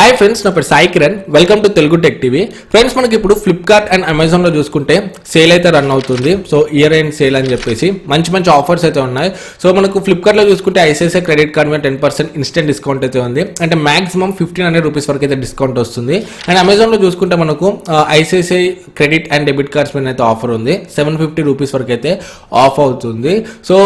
Hi friends, నా పేరు Sai Kiran. Welcome to Telugu tech TV. Friends, మనకి ఇప్పుడు ఫ్లిప్కార్ట్ అండ్ అమెజాన్లో చూసుకుంటే సేల్ అయితే రన్ అవుతుంది. సో ఇయర్ ఎండ్ సేల్ అని చెప్పేసి మంచి మంచి ఆఫర్స్ అయితే ఉన్నాయి. సో మనకు ఫ్లిప్కార్ట్లో చూసుకుంటే ఐసిఐసిఐ క్రెడిట్ కార్డ్ మీద 10% ఇన్స్టెంట్ డిస్కౌంట్ అయితే ఉంది. అంటే మాక్సిమం 1500 రూపీస్ వరకు అయితే డిస్కౌంట్ వస్తుంది. అండ్ అమెజాన్లో చూసుకుంటే మనకు ICICI credit and debit cards మీద అయితే ఆఫర్ ఉంది. 750 రూపీస్ వరకు అయితే ఆఫ్ అవుతుంది. సో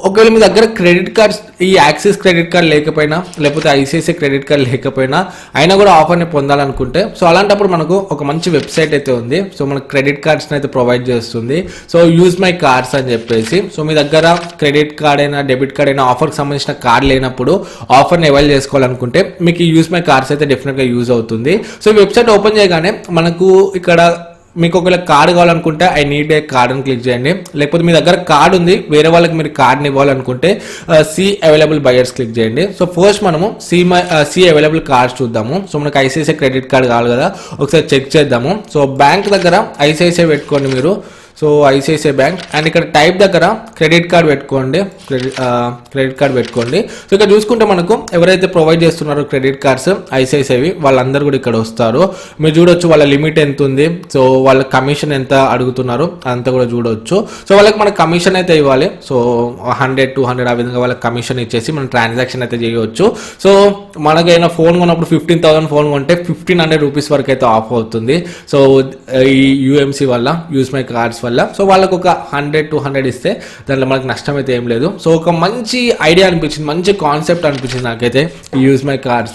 ఒకవేళ మీ దగ్గర క్రెడిట్ కార్డ్స్, ఈ యాక్సిస్ క్రెడిట్ కార్డ్ లేకపోయినా, లేకపోతే ఐసిఐసిఐ క్రెడిట్ కార్డ్ లేకపోయినా అయినా కూడా ఆఫర్ని పొందాలనుకుంటే, సో అలాంటప్పుడు మనకు ఒక మంచి వెబ్సైట్ అయితే ఉంది. సో మనకు క్రెడిట్ కార్డ్స్ని అయితే ప్రొవైడ్ చేస్తుంది. సో Usemycard అని చెప్పేసి. సో మీ దగ్గర క్రెడిట్ కార్డ్ అయినా డెబిట్ కార్డ్ అయినా ఆఫర్కి సంబంధించిన కార్డ్ లేనప్పుడు ఆఫర్ని అవైల్ చేసుకోవాలనుకుంటే మీకు ఈ Usemycard అయితే డెఫినెట్గా యూజ్ అవుతుంది. సో ఈ వెబ్సైట్ ఓపెన్ చేయగానే మనకు ఇక్కడ మీకు ఒకవేళ కార్డు కావాలనుకుంటే ఐ నీడ్ ఏ కార్డ్ అని క్లిక్ చేయండి. లేకపోతే మీ దగ్గర కార్డు ఉంది, వేరే వాళ్ళకి మీరు కార్డ్ని ఇవ్వాలనుకుంటే సి అవైలబుల్ బయర్స్ క్లిక్ చేయండి. సో ఫస్ట్ మనము సి అవైలబుల్ కార్డ్స్ చూద్దాము. సో మనకు ఐసిఐసిఐ క్రెడిట్ కార్డ్ కావాలి కదా, ఒకసారి చెక్ చేద్దాము. సో బ్యాంక్ దగ్గర ఐసిఐసిఐ పెట్టుకోండి మీరు. సో ఐసిఐసిఐ బ్యాంక్ అండ్ ఇక్కడ టైప్ దగ్గర క్రెడిట్ కార్డ్ పెట్టుకోండి. క్రెడిట్ కార్డ్ పెట్టుకోండి. సో ఇక్కడ చూసుకుంటే మనకు ఎవరైతే ప్రొవైడ్ చేస్తున్నారో క్రెడిట్ కార్డ్స్ ఐసిఐసిఐవి వాళ్ళందరూ కూడా ఇక్కడ వస్తారు. మీరు చూడొచ్చు వాళ్ళ లిమిట్ ఎంత ఉంది, సో వాళ్ళ కమిషన్ ఎంత అడుగుతున్నారు అంతా కూడా చూడవచ్చు. సో వాళ్ళకి మనకు కమిషన్ అయితే ఇవ్వాలి. సో 100, 200 ఆ విధంగా వాళ్ళకి కమిషన్ ఇచ్చేసి మనం ట్రాన్సాక్షన్ అయితే చేయవచ్చు. సో మనకైనా ఫోన్ కొన్నప్పుడు 15,000 ఫోన్ కొంటే 1500 రూపీస్ వరకు అయితే ఆఫ్ అవుతుంది. సో ఈ యూఎంసీ వల్ల, Usemycard వల్ల. సో వాళ్ళకు ఒక 100, 200 ఇస్తే దాంట్లో మనకు నష్టం అయితే ఏం లేదు. సో ఒక మంచి ఐడియా అనిపించింది, మంచి కాన్సెప్ట్ అనిపించింది నాకైతే ఈ Usemycard.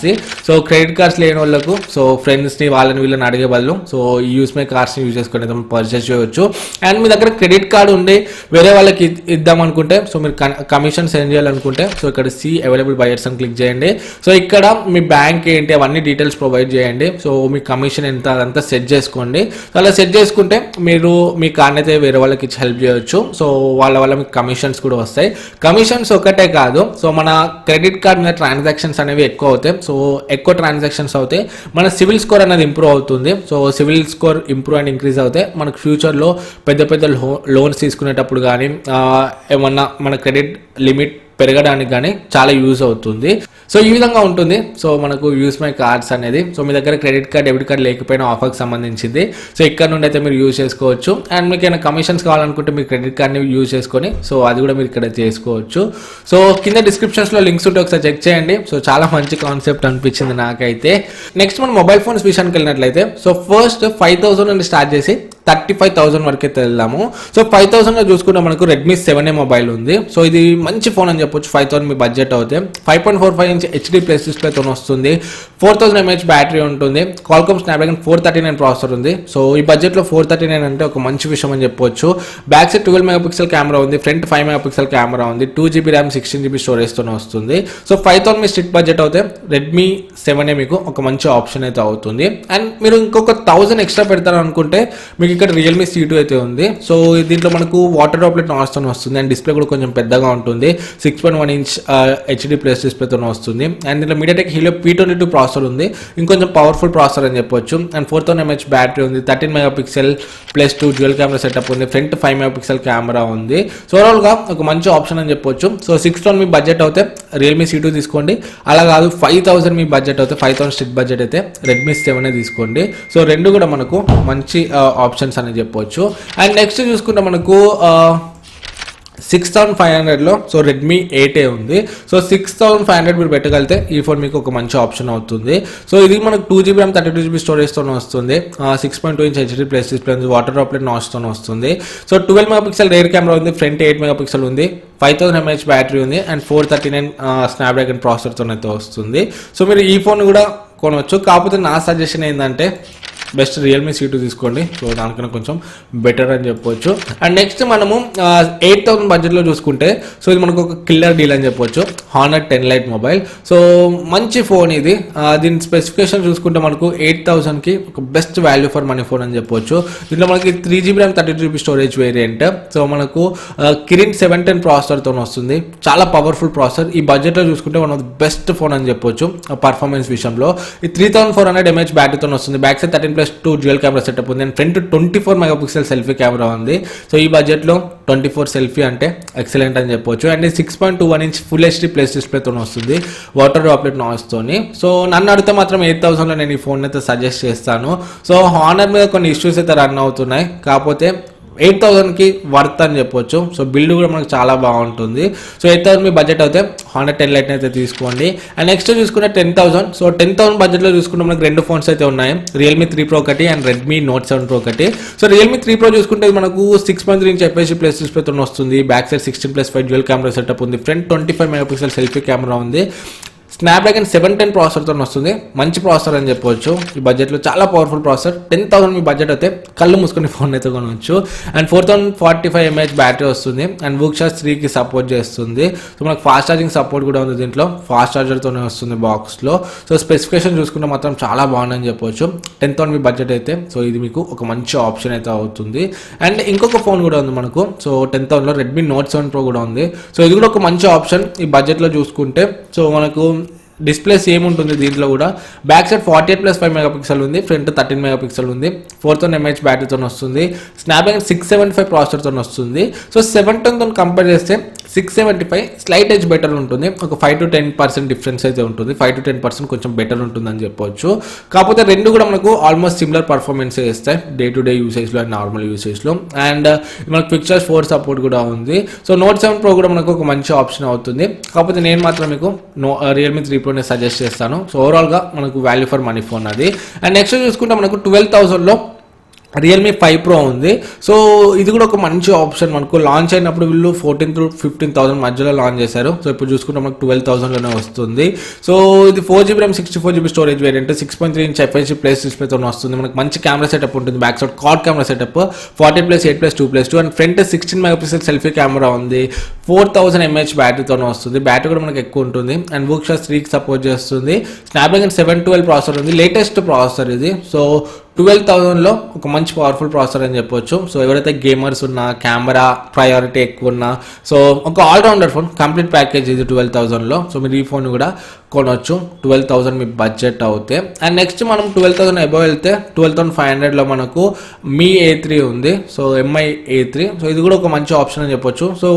సో క్రెడిట్ కార్డ్స్ లేని వాళ్ళకు, సో ఫ్రెండ్స్ని వాళ్ళని వీళ్ళని అడిగే బదులు సో ఈ Usemycard యూజ్ చేసుకొని అయితే పర్చేస్ చేయవచ్చు. అండ్ మీ దగ్గర క్రెడిట్ కార్డు ఉండి వేరే వాళ్ళకి ఇద్దాం అనుకుంటే, సో మీరు కమిషన్ సెండ్ చేయాలనుకుంటే, సో ఇక్కడ సి అవైలబుల్ బయర్స్ అని క్లిక్ చేయండి. సో ఇక్కడ మీ బ్యాంక్ ఏంటి అవన్నీ డీటెయిల్స్ ప్రొవైడ్ చేయండి. సో మీ కమిషన్ ఎంత అదంతా సెట్ చేసుకోండి. సో అలా సెట్ చేసుకుంటే మీరు మీ కార్డ్ అయితే వేరే వాళ్ళకి ఇచ్చి హెల్ప్ చేయొచ్చు. సో వాళ్ళ వల్ల మీకు కమిషన్స్ కూడా వస్తాయి. కమిషన్స్ ఒకటే కాదు, సో మన క్రెడిట్ కార్డ్ మీద ట్రాన్సాక్షన్స్ అనేవి ఎక్కువ అవుతాయి. సో ఎక్కువ ట్రాన్సాక్షన్స్ అవుతాయి, మన సివిల్ స్కోర్ అనేది ఇంప్రూవ్ అవుతుంది. So civil score improve and increase అవుతాయి. మనకు ఫ్యూచర్లో పెద్ద పెద్ద లోన్స్ తీసుకునేటప్పుడు కానీ ఏమన్నా మన క్రెడిట్ లిమిట్ పెరగడానికి కానీ చాలా యూజ్ అవుతుంది. సో ఈ విధంగా ఉంటుంది. సో మనకు Usemycard అనేది, సో మీ దగ్గర క్రెడిట్ కార్డ్ డెబిట్ కార్డ్ లేకపోయినా ఆఫర్కి సంబంధించింది. సో ఇక్కడ నుండి అయితే మీరు యూజ్ చేసుకోవచ్చు. అండ్ మీకు ఏమైనా కమిషన్స్ కావాలనుకుంటే మీ క్రెడిట్ కార్డ్ని యూజ్ చేసుకొని, సో అది కూడా మీరు ఇక్కడ చేసుకోవచ్చు. సో కింద డిస్క్రిప్షన్స్లో లింక్స్ ఉంటే ఒకసారి చెక్ చేయండి. సో చాలా మంచి కాన్సెప్ట్ అనిపించింది నాకైతే. నెక్స్ట్ మనం మొబైల్ ఫోన్స్ విషయానికి వెళ్ళినట్లయితే, సో ఫస్ట్ 5,000 నుండి స్టార్ట్ చేసి 35,000 వరకు అయితే వెళ్దాము. సో 5,000లో చూసుకుంటే మనకు Redmi 7A మొబైల్ ఉంది. సో ఇది మంచి ఫోన్ అని చెప్పొచ్చు. 5,000 మీ బడ్జెట్ అవుతే 5.45 ఇంచ్ HD ప్లస్ డిస్ప్లేతో వస్తుంది. 4000 mAh బ్యాటరీ ఉంటుంది. Qualcomm Snapdragon 439 ప్రాసెసర్ ఉంది. సో ఈ బడ్జెట్లో 439 అంటే ఒక మంచి విషయం అని చెప్పొచ్చు. బ్యాక్ సైడ్ 12 మెగాపిక్సెల్ కెమెరా ఉంది, ఫ్రంట్ 5 మెగాపిక్సెల్ కెమెరా ఉంది, 2GB ర్యామ్ 16GB స్టోరేజ్తో వస్తుంది. సో 5,000 మీ స్ట్రిక్ట్ బడ్జెట్ అవుతే Redmi 7A మీకు ఒక మంచి ఆప్షన్ అయితే అవుతుంది. అండ్ మీరు ఇంకొక 1000 ఎక్స్ట్రా పెడతారు అనుకుంటే మీకు ఇక్కడ Realme C2 అయితే ఉంది. సో దీంట్లో మనకు వాటర్ డ్రాప్లెట్ నాయిస్తో వస్తుంది. అండ్ డిస్ప్లే కూడా కొంచెం పెద్దగా ఉంటుంది. 6.1 ఇంచ్ HD ప్లస్ డిస్ప్లేతో వస్తుంది. అండ్ దీంట్లో MediaTek Helio P22 ప్రాసెసర్ ఉంది, ఇంకొంచెం పవర్ఫుల్ ప్రాసెసర్ అని చెప్పొచ్చు. అండ్ 4000 mAh బ్యాటరీ ఉంది, 13 megapixel plus 2 dual camera setup ఉంది, ఫ్రంట్ 5 మెగాపిక్సెల్ కెమెరా ఉంది. సో ఓవరాల్గా ఒక మంచి ఆప్షన్ అని చెప్పొచ్చు. సో 6,000 మీ బడ్జెట్ అయితే Realme C2 తీసుకోండి. అలా కాదు 5,000 మీ బడ్జెట్ అయితే, 5,000 స్ట్రిక్ట్ బడ్జెట్ అయితే Redmi 7A తీసుకోండి. సో రెండు కూడా మనకు మంచి ఆప్షన్స్ అని చెప్పొచ్చు. అండ్ నెక్స్ట్ చూసుకుంటే మనకు 6,500లో సో Redmi 8A ఉంది. సో 6,500 మీరు పెట్టగలిగితే ఈ ఫోన్ మీకు ఒక మంచి ఆప్షన్ అవుతుంది. సో ఇది మనకు 2GB ర్యామ్ 32GB స్టోరేజ్తో వస్తుంది. 6.2 ఇంచ్ HD ప్లస్ డిస్ప్లే ఉంది, వాటర్ డ్రాప్లెట్ నాయిస్తో వస్తుంది. సో 12 మెగాపిక్సెల్ రేర్ కెమెరా ఉంది, ఫ్రంట్ 8 మెగాపిక్సెల్ ఉంది, 5000 mAh బ్యాటరీ ఉంది. అండ్ 439 Snapdragon ప్రాసెసర్తో అయితే వస్తుంది. సో మీరు ఈ ఫోన్ కూడా కొనవచ్చు. కాకపోతే నా సజెషన్ ఏంటంటే బెస్ట్ Realme C2 తీసుకోండి. సో దానికన్నా కొంచెం బెటర్ అని చెప్పొచ్చు. అండ్ నెక్స్ట్ మనము 8,000 బడ్జెట్లో చూసుకుంటే, సో ఇది మనకు ఒక కిల్లర్ డీల్ అని చెప్పొచ్చు. Honor 10 Lite mobile. సో మంచి ఫోన్ ఇది. దీని స్పెసిఫికేషన్ చూసుకుంటే మనకు 8,000కి ఒక best value for money phone అని చెప్పొచ్చు. దీంట్లో మనకి 3GB RAM 32GB storage variant. So మనకు Kirin 710 ప్రాసెసర్తో వస్తుంది. చాలా పవర్ఫుల్ ప్రాసెసర్. ఈ బడ్జెట్లో చూసుకుంటే one of the best phone అని చెప్పొచ్చు పర్ఫార్మెన్స్ విషయంలో. ఈ 3,400 mAh బ్యాటరీతో వస్తుంది. Back side 13 8+2 dual camera setup ఉంది and front 24 megapixel selfie camera ఉంది. సో ఈ బడ్జెట్లో 24 సెల్ఫీ అంటే ఎక్సలెంట్ అని చెప్పొచ్చు. And 6.21 inch full HD plus డిస్ప్లేతో వస్తుంది వాటర్ డ్రాప్లెట్ నాయిస్తోని. సో నన్ను అడిగితే మాత్రం 8,000లో నేను ఈ ఫోన్ అయితే సజెస్ట్ చేస్తాను. సో హానర్ మీద కొన్ని ఇష్యూస్ అయితే రన్ అవుతున్నాయి, కాకపోతే 8,000కి వర్త్ అని చెప్పొచ్చు. సో బిల్డ్ కూడా మనకు చాలా బాగుంటుంది. సో 8,000 మీ బడ్జెట్ అయితే హానర్ 10 లైట్ అయితే తీసుకోండి. అండ్ నెక్స్ట్ చూసుకుంటే 10,000. సో 10,000 బడ్జెట్లో చూసుకుంటే మనకు 2 ఫోన్స్ అయితే ఉన్నాయి, Realme 3 Pro ఒకటి అండ్ Redmi Note 7 Pro ఒకటి. సో Realme 3 Pro చూసుకుంటే మనకు 6.3 ఇంచ్ FHD ప్లస్ డిస్ప్లేతో వస్తుంది. Back side 16+5 dual camera setup ఉంది. ఫ్రంట్ 25 మెగాపిక్సెల్ సెల్ఫీ కెమెరా ఉంది. స్నాప్డ్రాగన్ 710 ప్రాసెసర్తో వస్తుంది. మంచి ప్రాసెసర్ అని చెప్పవచ్చు. ఈ బడ్జెట్లో చాలా పవర్ఫుల్ ప్రాసెసర్. 10,000 మీ బడ్జెట్ అయితే కళ్ళు మూసుకొని ఫోన్ అయితే కొనవచ్చు. అండ్ 4045 mAh బ్యాటరీ వస్తుంది అండ్ Wuxia 3కి సపోర్ట్ చేస్తుంది. సో మనకు ఫాస్ట్ ఛార్జింగ్ సపోర్ట్ కూడా ఉంది దీంట్లో, ఫాస్ట్ ఛార్జర్తోనే వస్తుంది బాక్స్లో. సో స్పెసిఫికేషన్ చూసుకుంటే మాత్రం చాలా బాగుందని చెప్పవచ్చు. 10,000 మీ బడ్జెట్ అయితే సో ఇది మీకు ఒక మంచి ఆప్షన్ అయితే అవుతుంది. అండ్ ఇంకొక ఫోన్ కూడా ఉంది మనకు. సో 10,000లో Redmi Note 7 Pro కూడా ఉంది. సో ఇది కూడా ఒక మంచి ఆప్షన్ ఈ బడ్జెట్లో చూసుకుంటే. సో మనకు డిస్ప్లే సేమ్ ఉంటుంది దీంట్లో కూడా. బ్యాక్ సైడ్ 48+5 మెగాపిక్సెల్ ఉంది, ఫ్రంట్ 13 మెగాపిక్సెల్ ఉంది. 4000 mAh బ్యాటరీతో వస్తుంది. స్నాప్డ్రాగన్ 675 ప్రాసెసర్తో వస్తుంది. సో 710తో కంపేర్ చేస్తే 675 స్లైట్ ఎడ్జ్ బెటర్ ఉంటుంది. ఒక 5 to 10% డిఫరెన్స్ అయితే ఉంటుంది. 5 to 10% కొంచెం బెటర్ ఉంటుందని చెప్పొచ్చు. కాకపోతే రెండు కూడా మనకు ఆల్మోస్ట్ సిమిలర్ పర్ఫార్మెన్స్ ఇస్తాయి డే టు డే యూసేజ్లో అండ్ నార్మల్ యూసేజ్లో. అండ్ మనకు పిక్చర్స్ 4 సపోర్ట్ కూడా ఉంది. సో Note 7 Pro కూడా మనకు ఒక మంచి ఆప్షన్ అవుతుంది. కాకపోతే నేను మాత్రం మీకు Realme 3 Pro సజెస్ట్ చేస్తాను. సో ఓవరాల్గా మనకు వాల్యూ ఫర్ మనీ ఫోన్ అది. అండ్ నెక్స్ట్ చూసుకుంటే మనకు 12,000లో Realme 5 Pro ఉంది. సో ఇది కూడా ఒక మంచి ఆప్షన్. మనకు లాంచ్ అయినప్పుడు వీళ్ళు 14,000 to 15,000 మధ్యలో లాంచ్ చేశారు. సో ఇప్పుడు చూసుకుంటే మనకు 12,000లోనే వస్తుంది. సో ఇది 4GB RAM 64GB storage variant, 6.3 inch FHD plus డిస్ప్లేతో వస్తుంది. మనకు మంచి కెమెరా సెటప్ ఉంటుంది. Back side quad camera setup 40+8+2+2 and front 16 megapixel selfie camera ఉంది. 4000 mAh బ్యాటరీతో వస్తుంది. బ్యాటరీ కూడా మనకు ఎక్కువ ఉంటుంది అండ్ Wuxia 3కి సపోర్ట్ చేస్తుంది. స్నాప్డ్రాగన్ 712 ప్రాసెసర్ ఉంది, లేటెస్ట్ ప్రాసెసర్ ఇది. సో 12,000లో ఒక మంచి పవర్ఫుల్ ప్రాసెసర్ అని చెప్పొచ్చు. సో ఎవరైతే గేమర్స్ ఉన్నా, కెమెరా ప్రయారిటీ ఎక్కువ ఉన్నా, సో ఒక ఆల్రౌండర్ ఫోన్ కంప్లీట్ ప్యాకేజ్ ఇది 12,000లో. సో మీరు ఈ ఫోన్ కూడా కొనవచ్చు 12,000 మీ బడ్జెట్ అవుతే. అండ్ నెక్స్ట్ మనం 12,000 అబవ్ వెళ్తే 12,500లో మనకు మీ A3 ఉంది. So MI A3. సో ఇది కూడా ఒక మంచి ఆప్షన్ అని చెప్పొచ్చు. సో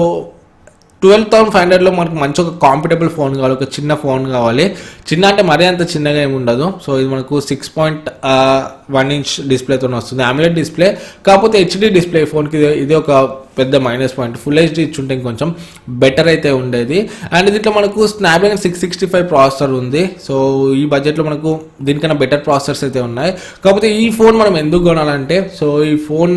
12,500లో మనకు మంచి ఒక కాంపిటబుల్ ఫోన్ కావాలి, ఒక చిన్న ఫోన్ కావాలి. చిన్న అంటే మరీ అంత చిన్నగా ఏమి ఉండదు. సో ఇది మనకు 6.1 ఇంచ్ డిస్ప్లేతో వస్తుంది, AMOLED డిస్ప్లే. కాకపోతే HD డిస్ప్లే ఫోన్కి ఇది ఒక పెద్ద మైనస్ పాయింట్. ఫుల్ హెచ్డీ ఇచ్చుంటే ఇంకొంచెం బెటర్ అయితే ఉండేది. అండ్ దీంట్లో మనకు స్నాప్డ్రాగన్ 665 ప్రాసెసర్ ఉంది. సో ఈ బడ్జెట్లో మనకు దీనికన్నా బెటర్ ప్రాసెసర్స్ అయితే ఉన్నాయి. కాకపోతే ఈ ఫోన్ మనం ఎందుకు కొనాలంటే, సో ఈ ఫోన్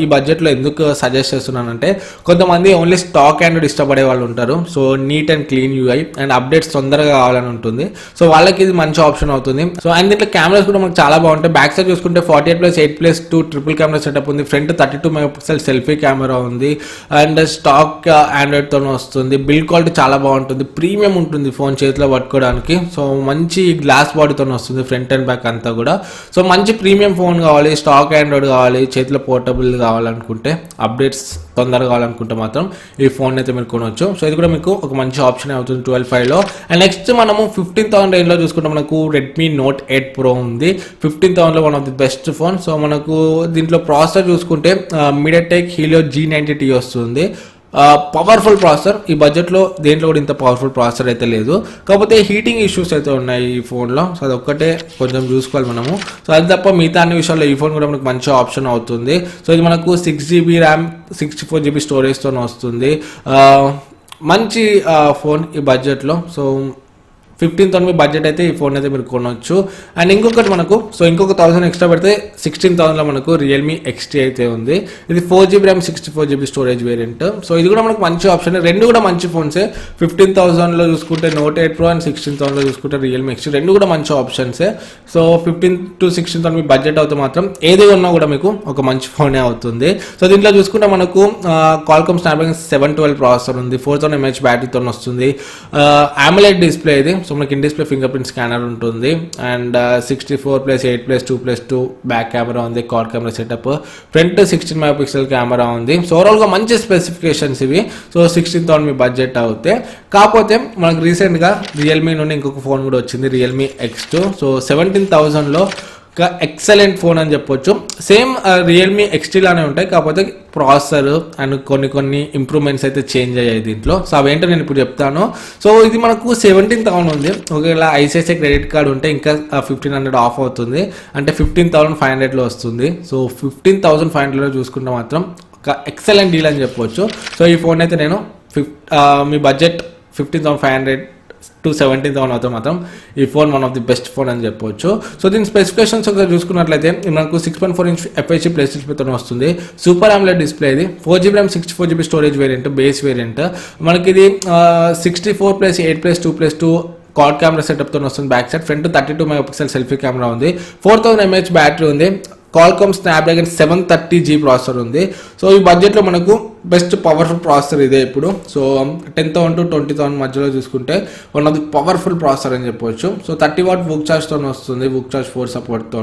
ఈ బడ్జెట్లో ఎందుకు సజెస్ట్ చేస్తున్నానంటే, కొంతమంది ఓన్లీ స్టాక్ అండ్ ఇష్టపడే వాళ్ళు ఉంటారు. So neat and clean UI and updates తొందరగా కావాలని ఉంటుంది. సో వాళ్ళకి ఇది మంచి ఆప్షన్ అవుతుంది. సో అండ్ దీంట్లో కెమెరాస్ కూడా మనకు చాలా బాగుంటాయి. బ్యాక్ సైడ్ చూసుకుంటే 48+8+2 ట్రిపుల్ కెమెరా సెటప్ ఉంది. ఫ్రంట్ 32 మెగాపిక్సెల్ సెల్ఫీ కెమెరా ఉంది అండ్ స్టాక్ ఆండ్రాయిడ్ తోనే వస్తుంది. బిల్డ్ క్వాలిటీ చాలా బాగుంటుంది, ప్రీమియం ఉంటుంది ఫోన్ చేతిలో పట్టుకోవడానికి. సో మంచి గ్లాస్ బాడీతో వస్తుంది ఫ్రంట్ అండ్ బ్యాక్ అంతా కూడా. సో మంచి ప్రీమియం ఫోన్ కావాలి, స్టాక్ ఆండ్రాయిడ్ కావాలి, చేతిలో పోర్టబుల్ కావాలనుకుంటే, అప్డేట్స్ తొందరగా కావాలనుకుంటే మాత్రం ఈ ఫోన్ అయితే మీరు కొనవచ్చు. సో ఇది కూడా మీకు ఒక మంచి ఆప్షన్ అవుతుంది 12,500లో. అండ్ నెక్స్ట్ మనము 15,000 రేంజ్లో చూసుకుంటే మనకు Redmi Note 8 Pro ఉంది. 15,000లో one of the best phone. So మనకు దీంట్లో ప్రాసెసర్ చూసుకుంటే MicroTek Helio G90T వస్తుంది. Powerful processor. ఈ బడ్జెట్లో దేంట్లో కూడా ఇంత పవర్ఫుల్ ప్రాసెసర్ అయితే లేదు. కాకపోతే హీటింగ్ ఇష్యూస్ అయితే ఉన్నాయి ఈ ఫోన్లో. సో అది ఒక్కటే కొంచెం చూసుకోవాలి మనము. సో అది తప్ప మిగతా అన్ని విషయాల్లో ఈ ఫోన్ కూడా మనకు మంచి ఆప్షన్ అవుతుంది. సో ఇది మనకు 6GB RAM 64GB స్టోరేజ్తో వస్తుంది. మంచి ఫోన్ ఈ బడ్జెట్లో. సో 15,000 మీ బడ్జెట్ అయితే ఈ ఫోన్ అయితే మీరు కొనవచ్చు. అండ్ ఇంకొకటి మనకు ఇంకొక 1,000 ఎక్స్ట్రా పెడితే 16,000లో మనకు Realme XT అయితే ఉంది. ఇది 4GB RAM 64GB storage variant. So ఇది కూడా మనకు మంచి ఆప్షన్. రెండు కూడా మంచి ఫోన్సే. 15,000లో చూసుకుంటే Note 8 Pro అండ్ 16,000లో చూసుకుంటే Realme XT, రెండు కూడా మంచి ఆప్షన్సే. సో 15,000 to 16,000 మీ బడ్జెట్ అవుతే మాత్రం ఏది ఉన్నా కూడా మీకు ఒక మంచి ఫోనే అవుతుంది. సో దీంట్లో చూసుకుంటే మనకు Qualcomm Snapdragon 712 ప్రాసెసర్ ఉంది. 4000 mAh బ్యాటరీతో వస్తుంది. AMOLED డిస్ప్లే ఇది. సో మనకి in display finger print scanner ఉంటుంది. అండ్ 64+8+2+2 బ్యాక్ కెమెరా ఉంది. Quad camera setup. Front 16 megapixel camera ఉంది. సో ఓవరాల్గా మంచి స్పెసిఫికేషన్స్ ఇవి. సో 16,000 మీ బడ్జెట్ అవుతే. కాకపోతే మనకు రీసెంట్గా రియల్మీ నుండి ఇంకొక ఫోన్ కూడా వచ్చింది, Realme X2. సో 17,000లో ఎక్సలెంట్ ఫోన్ అని చెప్పొచ్చు. సేమ్ రియల్మీ ఎక్స్టీ లానే ఉంటాయి, కాకపోతే ప్రాసెసర్ అండ్ కొన్ని ఇంప్రూవ్మెంట్స్ అయితే చేంజ్ అయ్యాయి దీంట్లో. సో అవేంటో నేను ఇప్పుడు చెప్తాను. సో ఇది మనకు 17,000 ఉంది. ఒకవేళ ఐసిఐసిఐ క్రెడిట్ కార్డు ఉంటే ఇంకా 1,500 ఆఫ్ అవుతుంది, అంటే 15,500లో వస్తుంది. సో 15,500లో చూసుకుంటే మాత్రం ఒక ఎక్సలెంట్ డీల్ అని చెప్పొచ్చు. సో ఈ ఫోన్ అయితే నేను మీ బడ్జెట్ 15,500 to 17,000 అవుతాం మాత్రం ఈ phone one of the best phone అని చెప్పొచ్చు. సో దీని స్పెసిఫికేషన్స్ ఒకసారి చూసుకున్నట్లయితే మనకు 6.4 ఇంచ్ FHD ప్లస్ డిస్ప్లేతో వస్తుంది. సూపర్ AMOLED డిస్ప్లే ఇది. 4GB RAM 64GB storage variant, base variant. మనకి ఇది 64+8+2+2 క్వాడ్ కెమెరా సెటప్తో వస్తుంది. Back side front 32 megapixel selfie camera ఉంది. 4000 mAh బ్యాటరీ ఉంది. Qualcomm Snapdragon 730G ప్రాసెసర్ ఉంది. సో ఈ బడ్జెట్లో మనకు బెస్ట్ పవర్ఫుల్ ప్రాసెసర్ ఇదే ఇప్పుడు. సో 10,000 to 20,000 మధ్యలో చూసుకుంటే one of the powerful processor అని చెప్పొచ్చు. సో 30W వూక్ ఛార్జ్తో వస్తుంది, వూక్ ఛార్జ్ 4 సపోర్ట్తో.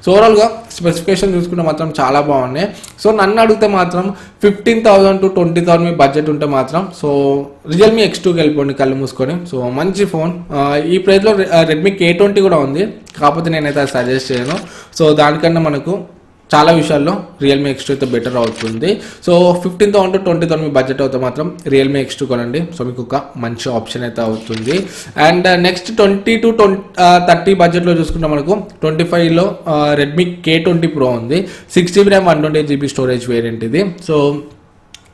సో ఓవరాల్గా స్పెసిఫికేషన్ చూసుకుంటే మాత్రం చాలా బాగున్నాయి. సో నన్ను అడిగితే మాత్రం 15,000 to 20,000 మీ బడ్జెట్ ఉంటే మాత్రం సో రియల్మీ X2కి వెళ్ళిపోండి కళ్ళు మూసుకొని. సో మంచి ఫోన్. ఈ ప్రైస్లో రెడ్మీ K20 కూడా ఉంది, కాకపోతే నేనైతే అది సజెస్ట్ చేయను. సో దానికన్నా మనకు చాలా విషయాల్లో రియల్మీ X2 అయితే బెటర్ అవుతుంది. సో 15,000 to 20,000 మీ బడ్జెట్ అయితే మాత్రం రియల్మీ X2 కొనండి. సో మీకు ఒక మంచి ఆప్షన్ అయితే అవుతుంది. అండ్ నెక్స్ట్ 20 to 30 బడ్జెట్లో చూసుకుంటే మనకు 25లో రెడ్మీ K20 Pro ఉంది. 6GB RAM 128GB storage variant ఇది. సో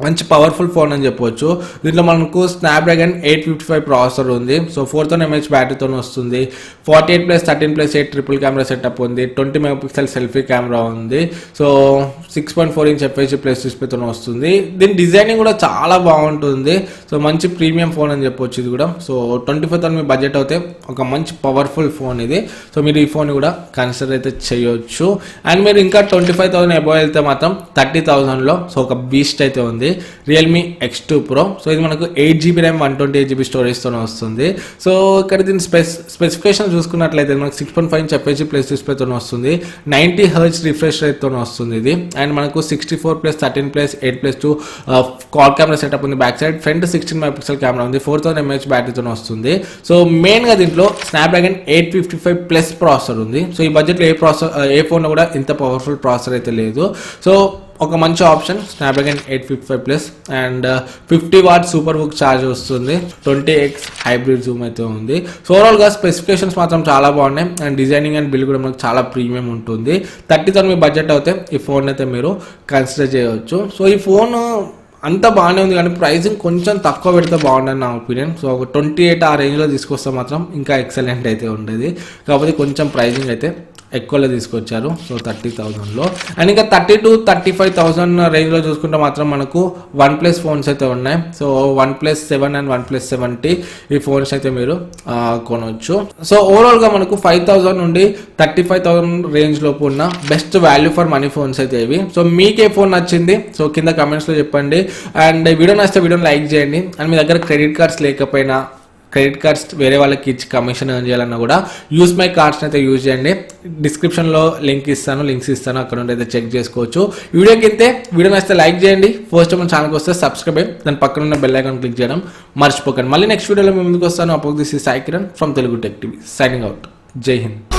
మంచి పవర్ఫుల్ ఫోన్ అని చెప్పవచ్చు. దీంట్లో మనకు స్నాప్డ్రాగన్ 855 ప్రాసెసర్ ఉంది. సో 4000 mAh బ్యాటరీతో వస్తుంది. 48+13+8 ట్రిపుల్ కెమెరా సెటప్ ఉంది. 20 మెగాపిక్సెల్ సెల్ఫీ కెమెరా ఉంది. సో 6.4 ఇంచ్ FHD ప్లస్ డిస్ప్లేతో వస్తుంది. దీని డిజైనింగ్ కూడా చాలా బాగుంటుంది. సో మంచి ప్రీమియం ఫోన్ అని చెప్పొచ్చు ఇది కూడా. సో 25,000 మీ బడ్జెట్ అయితే ఒక మంచి పవర్ఫుల్ ఫోన్ ఇది. సో మీరు ఈ ఫోన్ కూడా కన్సిడర్ అయితే చేయొచ్చు. అండ్ మీరు ఇంకా 25,000 అబోవ్ వెళ్తే మాత్రం 30,000లో సో ఒక బీస్ట్ అయితే ఉంది, రియల్మీ X2 Pro. సో ఇది మనకు 8GB RAM 128GB స్టోరేజ్తో వస్తుంది. సో ఇక్కడ దీని స్పెసిఫికేషన్ చూసుకున్నట్లయితే మనకు 6.5 ఇంచ్ FHD ప్లస్ డిస్ప్లేతో వస్తుంది. 90Hz రిఫ్రెష్ రేట్తో వస్తుంది ఇది. అండ్ మనకు 64+13+8+2 క్వాడ్ కెమెరా సెటప్ ఉంది. Back side front 16 megapixel camera ఉంది. 4000 mAh బ్యాటరీతో వస్తుంది. సో మెయిన్గా దీంట్లో స్నాప్డ్రాగన్ 855+ ప్రాసెసర్ ఉంది. సో ఈ బడ్జెట్లో ఏ ఫోన్లో కూడా ఇంత పవర్ఫుల్ ప్రాసెసర్ అయితే లేదు. సో ఒక మంచి option Snapdragon 855+ and 50W super book charge వస్తుంది. 20x హైబ్రిడ్ జూమ్ అయితే ఉంది. సో ఓవరాల్గా స్పెసిఫికేషన్స్ మాత్రం చాలా బాగున్నాయి. అండ్ డిజైనింగ్ అండ్ బిల్డ్ కూడా మనకు చాలా ప్రీమియం ఉంటుంది. 30,000 మీ బడ్జెట్ అయితే ఈ ఫోన్ అయితే మీరు కన్సిడర్ చేయవచ్చు. సో ఈ ఫోన్ అంతా బాగానే ఉంది, కానీ ప్రైసింగ్ కొంచెం తక్కువ పెడితే బాగుండని నా ఒపీనియన్. సో ఒక 28 ఆ రేంజ్లో తీసుకొస్తే మాత్రం ఇంకా ఎక్సలెంట్ అయితే ఉండేది. కాకపోతే కొంచెం ప్రైసింగ్ అయితే ఎక్కువలో తీసుకొచ్చారు. సో 30,000లో. అండ్ ఇంకా 30 to 35,000 రేంజ్లో చూసుకుంటే మాత్రం మనకు OnePlus ఫోన్స్ అయితే ఉన్నాయి. So OnePlus 7 and OnePlus 7T ఈ ఫోన్స్ అయితే మీరు కొనవచ్చు. సో ఓవరాల్గా మనకు 5,000 నుండి 35,000 రేంజ్ లోపు ఉన్న best value for money phones అయితే ఇవి. సో మీకు ఏ ఫోన్ నచ్చింది సో కింద కమెంట్స్లో చెప్పండి. అండ్ వీడియో నచ్చితే వీడియోని లైక్ చేయండి. అండ్ మీ దగ్గర క్రెడిట్ కార్డ్స్ లేకపోయినా, క్రెడిట్ కార్డ్స్ వేరే వాళ్ళకి ఇచ్చి కమిషన్ ఎర్న్ చేయాలన్నా కూడా Usemycard అయితే యూజ్ చేయండి. డిస్క్రిప్షన్లో లింక్స్ ఇస్తాను, అక్కడ నుండి అయితే చెక్ చేసుకోవచ్చు. వీడియో నచ్చితే లైక్ చేయండి. ఫస్ట్ మన ఛానల్కి వస్తే సబ్స్క్రైబ్ అయ్యి దాని పక్కన ఉన్న బెల్ ఐకాన్ క్లిక్ చేయడం మర్చిపోకండి. మళ్ళీ నెక్స్ట్ వీడియోలో మేము ముందుకు వస్తాను. Oppose this is Sai Kiran from Telugu tech TV signing out. జై హింద్.